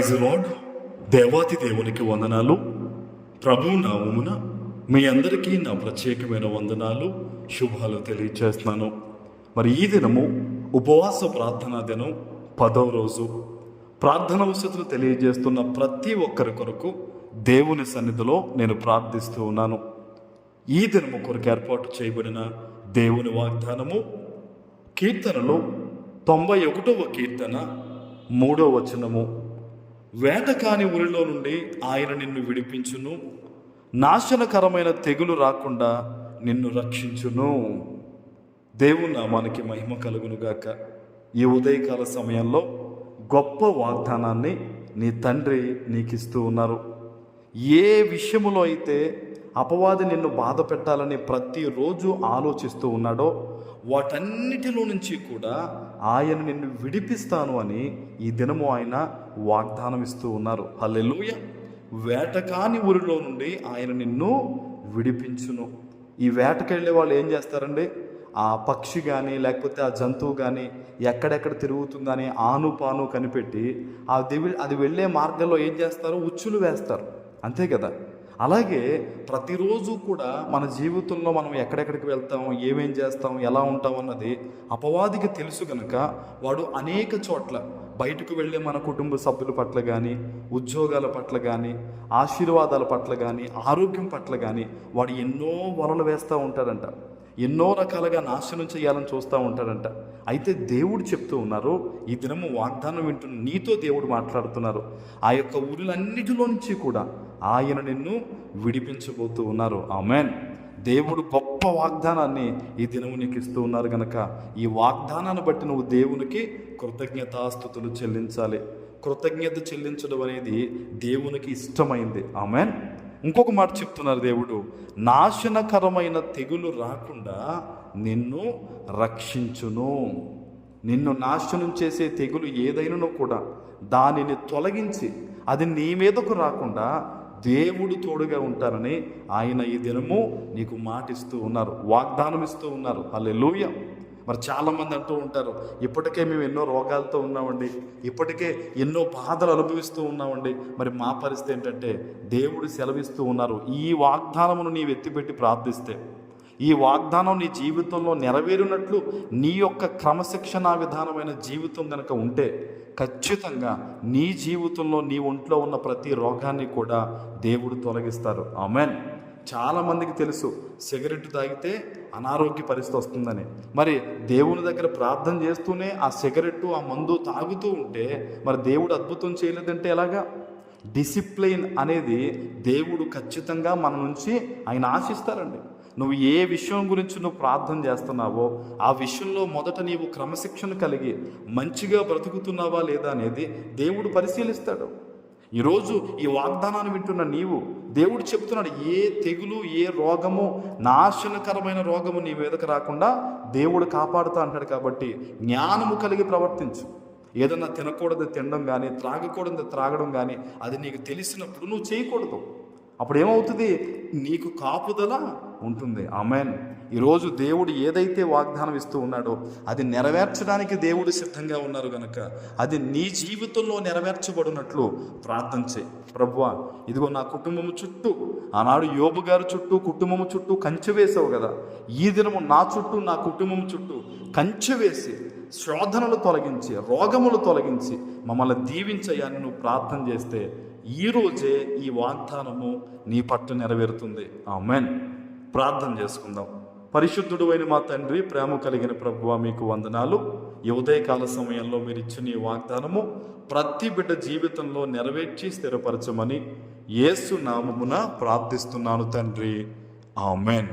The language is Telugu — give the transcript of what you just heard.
Praise lord. దేవాతి దేవునికి వందనాలు. ప్రభు నామమున మీ అందరికీ నా ప్రత్యేకమైన వందనాలు, శుభాలు తెలియచేస్తున్నాను. మరి ఈ దినము ఉపవాస ప్రార్థనా దినం, 10వ రోజు. ప్రార్థన వసతులు తెలియజేస్తున్న ప్రతి ఒక్కరి కొరకు దేవుని సన్నిధిలో నేను ప్రార్థిస్తూ ఉన్నాను. ఈ దినము కొరకు ఏర్పాటు చేయబడిన దేవుని వాగ్దానము కీర్తనలో 91వ కీర్తన 3వ వచనము. వేటకాని ఊరిలో నుండి ఆయన నిన్ను విడిపించును, నాశనకరమైన తెగులు రాకుండా నిన్ను రక్షించును. దేవుని నామానికి మహిమ కలుగునుగాక. ఈ ఉదయకాల సమయంలో గొప్ప వాగ్దానాన్ని నీ తండ్రి నీకిస్తూ ఉన్నారు. ఏ విషయములో అయితే అపవాది నిన్ను బాధ పెట్టాలని ప్రతిరోజు ఆలోచిస్తూ ఉన్నాడో వాటన్నిటిలో నుంచి కూడా ఆయన నిన్ను విడిపిస్తాను అని ఈ దినము ఆయన వాగ్దానం ఇస్తూ ఉన్నారు. హల్లెలూయా. వేటకాని ఊరిలో నుండి ఆయన నిన్ను విడిపించును. ఈ వేటకెళ్ళే వాళ్ళు ఏం చేస్తారండి? ఆ పక్షి కానీ లేకపోతే ఆ జంతువు కానీ ఎక్కడెక్కడ తిరుగుతుందని ఆను పాను కనిపెట్టి అది వెళ్ళే మార్గంలో ఏం చేస్తారు? ఉచ్చులు వేస్తారు. అంతే కదా. అలాగే ప్రతిరోజు కూడా మన జీవితంలో మనం ఎక్కడెక్కడికి వెళ్తాం, ఏమేం చేస్తాం, ఎలా ఉంటాం అన్నది అపవాదికి తెలుసు కనుక వాడు అనేక చోట్ల బయటకు వెళ్ళే మన కుటుంబ సభ్యుల పట్ల కానీ, ఉద్యోగాల పట్ల కానీ, ఆశీర్వాదాల పట్ల కానీ, ఆరోగ్యం పట్ల కానీ వాడు ఎన్నో వలలు వేస్తూ ఉంటాడంట. ఎన్నో రకాలుగా నాశనం చేయాలని చూస్తూ ఉంటాడంట. అయితే దేవుడు చెప్తూ ఉన్నారు, ఈ దినము వాగ్దానం వింటున్న నీతో దేవుడు మాట్లాడుతున్నారు. ఆ యొక్క ఊరిలన్నిటిలో నుంచి కూడా ఆయన నిన్ను విడిపించబోతూ ఉన్నారు. ఆమేన్. దేవుడు గొప్ప వాగ్దానాన్ని ఈ దినము నీకు ఇస్తూ ఉన్నారు కనుక ఈ వాగ్దానాన్ని బట్టి నువ్వు దేవునికి కృతజ్ఞతాస్తుతులు చెల్లించాలి. కృతజ్ఞత చెల్లించడం అనేది దేవునికి ఇష్టమైంది. ఆమేన్. ఇంకొక మాట చెప్తున్నారు దేవుడు, నాశనకరమైన తెగులు రాకుండా నిన్ను రక్షించును. నిన్ను నాశనం చేసే తెగులు ఏదైనానో కూడా దానిని తొలగించి అది నీ మీదకు రాకుండా దేవుడు తోడుగా ఉంటారని ఆయన ఈ దినము నీకు మాటిస్తూ ఉన్నారు, వాగ్దానం ఇస్తూ ఉన్నారు. హల్లెలూయా. మరి చాలామంది అంటూ ఉంటారు, ఇప్పటికే మేము ఎన్నో రోగాలతో ఉన్నామండి, ఇప్పటికే ఎన్నో బాధలు అనుభవిస్తూ ఉన్నామండి. మరి మా పరిస్థితి ఏంటంటే దేవుడు సెలవిస్తూ ఉన్నారు, ఈ వాగ్దానమును నీవు ఎత్తిపెట్టి ప్రార్థిస్తే, ఈ వాగ్దానం నీ జీవితంలో నెరవేరినట్లు నీ యొక్క క్రమశిక్షణా విధానమైన జీవితం కనుక ఉంటే ఖచ్చితంగా నీ జీవితంలో నీ ఒంట్లో ఉన్న ప్రతి రోగాన్ని కూడా దేవుడు తొలగిస్తారు. ఆమేన్. చాలామందికి తెలుసు సిగరెట్ తాగితే అనారోగ్య పరిస్థితి వస్తుందని. మరి దేవుని దగ్గర ప్రార్థన చేస్తూనే ఆ సిగరెట్టు ఆ మందు తాగుతూ ఉంటే మరి దేవుడు అద్భుతం చేయలేదంటే ఎలాగా? డిసిప్లిన్ అనేది దేవుడు ఖచ్చితంగా మన నుంచి ఆయన ఆశిస్తారండి. నువ్వు ఏ విషయం గురించి నువ్వు ప్రార్థన చేస్తున్నావో ఆ విషయంలో మొదట నీవు క్రమశిక్షణ కలిగి మంచిగా బ్రతుకుతున్నావా లేదా అనేది దేవుడు పరిశీలిస్తాడు. ఈరోజు ఈ వాగ్దానాన్ని వింటున్న నీవు, దేవుడు చెప్తున్నాడు, ఏ తెగులు, ఏ రోగము, నాశనకరమైన రోగము నీ మీదకు రాకుండా దేవుడు కాపాడుతా అంటాడు. కాబట్టి జ్ఞానము కలిగి ప్రవర్తించు. ఏదన్నా తినకూడదు తినడం కానీ, త్రాగకూడదు త్రాగడం కానీ అది నీకు తెలిసినప్పుడు నువ్వు చేయకూడదు. అప్పుడు ఏమవుతుంది? నీకు కాపుదల ఉంటుంది. ఆమేన్. ఈరోజు దేవుడు ఏదైతే వాగ్దానం ఇస్తూ ఉన్నాడో అది నెరవేర్చడానికి దేవుడు సిద్ధంగా ఉన్నారు కనుక అది నీ జీవితంలో నెరవేర్చబడినట్లు ప్రార్థన చేయి. ప్రభువా, ఇదిగో నా కుటుంబము చుట్టూ, ఆనాడు యోబు గారి చుట్టూ కుటుంబము చుట్టూ కంచె వేసావు కదా, ఈ దినము నా చుట్టూ నా కుటుంబం చుట్టూ కంచె వేసి శోధనలు తొలగించి రోగములు తొలగించి మమ్మల్ని దీవించయ్యని నువ్వు ప్రార్థన చేస్తే ఈరోజే ఈ వాగ్దానము నీ పట్ల నెరవేరుతుంది. ఆమేన్. ప్రార్థన చేసుకుందాం. పరిశుద్ధుడు అయిన మా తండ్రి, ప్రేమ కలిగిన ప్రభువా, మీకు వందనాలు. ఈ ఉదయకాల సమయంలో మీరు ఇచ్చిన ఈ వాగ్దానము ప్రతి బిడ్డ జీవితంలో నెరవేర్చి స్థిరపరచమని యేసు నామమున ప్రార్థిస్తున్నాను తండ్రి. ఆమేన్.